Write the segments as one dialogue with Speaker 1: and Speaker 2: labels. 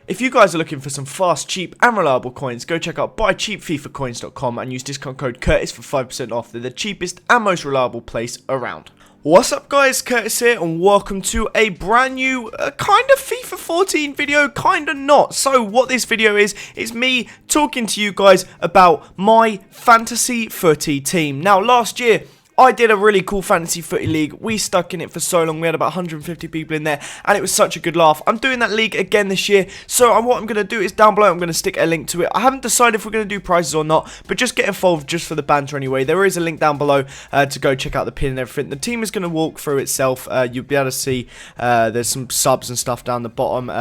Speaker 1: If you guys are looking for some fast, cheap and reliable coins, go check out buycheapfifacoins.com and use discount code Curtis for 5% off. They're the cheapest and most reliable place around. What's up guys, Curtis here and welcome to a brand new kind of FIFA 14 video, kind of not. So what this video is me talking to you guys about my fantasy footy team. Now last year I did a really cool fantasy footy league. We stuck in it for so long. We had about 150 people in there and it was such a good laugh. I'm doing that league again this year. So what I'm going to do is down below I'm going to stick a link to it. I haven't decided if we're going to do prizes or not, but just get involved just for the banter anyway. There is a link down below to go check out the pin and everything. The team is going to walk through itself. You'll be able to see there's some subs and stuff down the bottom.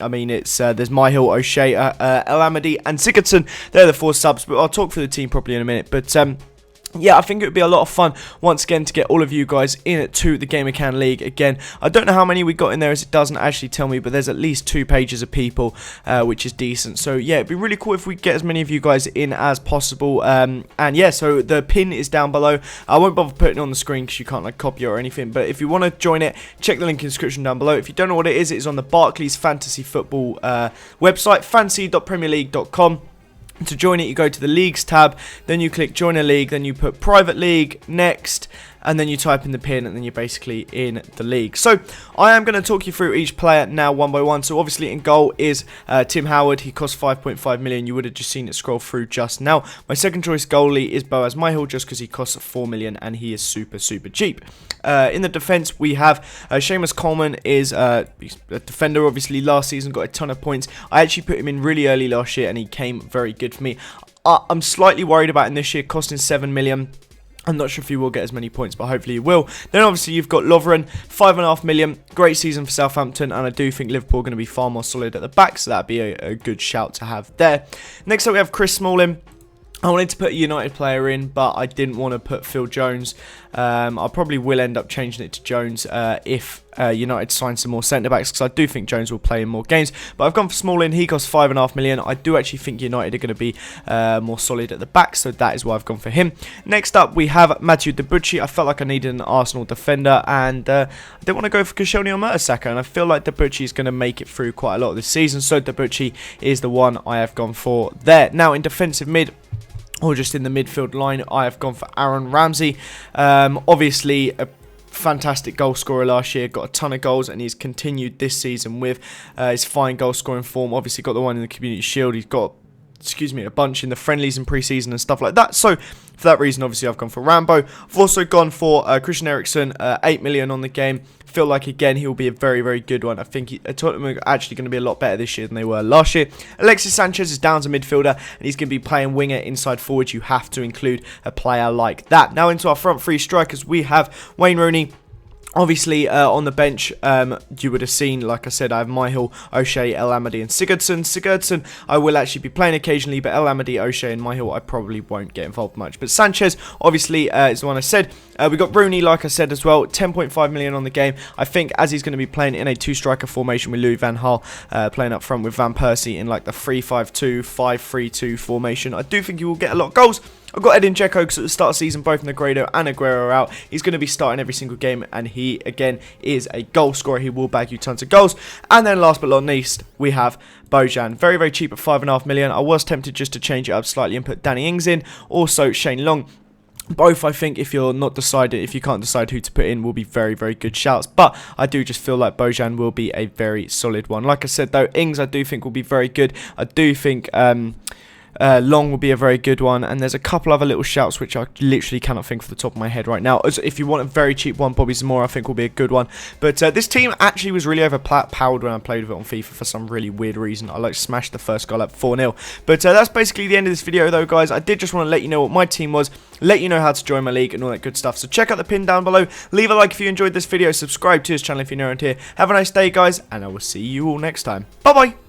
Speaker 1: I mean, it's there's Myhill, O'Shea, El Amadi and Sigurdsson. They're the 4 subs, but I'll talk through the team properly in a minute. But yeah, I think it would be a lot of fun once again to get all of you guys in to the Gamer Can League again. I don't know how many we got in there as it doesn't actually tell me, but there's at least 2 pages of people, which is decent. So yeah, it'd be really cool if we get as many of you guys in as possible. And yeah, so the pin is down below. I won't bother putting it on the screen because you can't like copy it or anything. But if you want to join it, check the link in the description down below. If you don't know what it is on the Barclays Fantasy Football website, fantasy.premierleague.com. To join it, you go to the Leagues tab, then you click Join a League, then you put Private League, Next, and then you type in the pin, and then you're basically in the league. So, I am going to talk you through each player now one by one. So, obviously, in goal is Tim Howard. He costs 5.5 million. You would have just seen it scroll through just now. My second choice goalie is Boaz Myhill, just because he costs 4 million, and he is super, super cheap. In the defence, we have Seamus Coleman is he's a defender, obviously, last season, got a ton of points. I actually put him in really early last year, and he came very good for me. I'm slightly worried about him this year, costing 7 million. I'm not sure if he will get as many points, but hopefully he will. Then obviously you've got Lovren, 5.5 million. Great season for Southampton, and I do think Liverpool are going to be far more solid at the back, so that'd be a good shout to have there. Next up we have Chris Smalling. I wanted to put a United player in, but I didn't want to put Phil Jones. I probably will end up changing it to Jones if United sign some more centre-backs, because I do think Jones will play in more games. But I've gone for Smalling. He costs 5.5 million. I do actually think United are going to be more solid at the back, so that is why I've gone for him. Next up, we have Mathieu Debuchy. I felt like I needed an Arsenal defender, and I didn't want to go for Koscielny or Mertesacker, and I feel like Debuchy is going to make it through quite a lot this season, so Debuchy is the one I have gone for there. Now, in defensive mid, or just in the midfield line, I have gone for Aaron Ramsey. Obviously, a fantastic goal scorer last year, got a ton of goals, and he's continued this season with his fine goal scoring form. Obviously, got the one in the Community Shield. He's got, a bunch in the friendlies and pre-season and stuff like that. So, for that reason, obviously, I've gone for Rambo. I've also gone for Christian Eriksen, 8 million on the game. Feel like, again, he will be a very, very good one. I think Tottenham are actually going to be a lot better this year than they were last year. Alexis Sanchez is down as a midfielder, and he's going to be playing winger inside forward. You have to include a player like that. Now, into our front 3 strikers, we have Wayne Rooney. Obviously, on the bench, you would have seen, like I said, I have Myhill, O'Shea, El Amadi and Sigurdsson. Sigurdsson, I will actually be playing occasionally, but El Amadi, O'Shea and Myhill, I probably won't get involved much. But Sanchez, obviously, is the one I said. We got Rooney, like I said as well, 10.5 million on the game. I think as he's going to be playing in a 2-striker formation with Louis van Gaal, playing up front with Van Persie in like the 3-5-2, 5-3-2 formation, I do think he will get a lot of goals. I've got Edin Dzeko because at the start of the season, both Negredo and Aguero are out. He's going to be starting every single game, and he, again, is a goal scorer. He will bag you tons of goals. And then last but not least, we have Bojan. Very, very cheap at 5.5 million. I was tempted just to change it up slightly and put Danny Ings in. Also, Shane Long. Both, I think, if you can't decide who to put in, will be very, very good shouts. But I do just feel like Bojan will be a very solid one. Like I said, though, Ings I do think will be very good. I do think Long will be a very good one, and there's a couple other little shouts which I literally cannot think off the top of my head right now. As if you want a very cheap one, Bobby Zamora I think will be a good one. But this team actually was really overpowered when I played with it on FIFA for some really weird reason. I like smashed the first goal up 4-0. But that's basically the end of this video though, guys. I did just want to let you know what my team was, let you know how to join my league and all that good stuff. So check out the pin down below, leave a like if you enjoyed this video, subscribe to this channel if you're new around here. Have a nice day, guys, and I will see you all next time. Bye bye.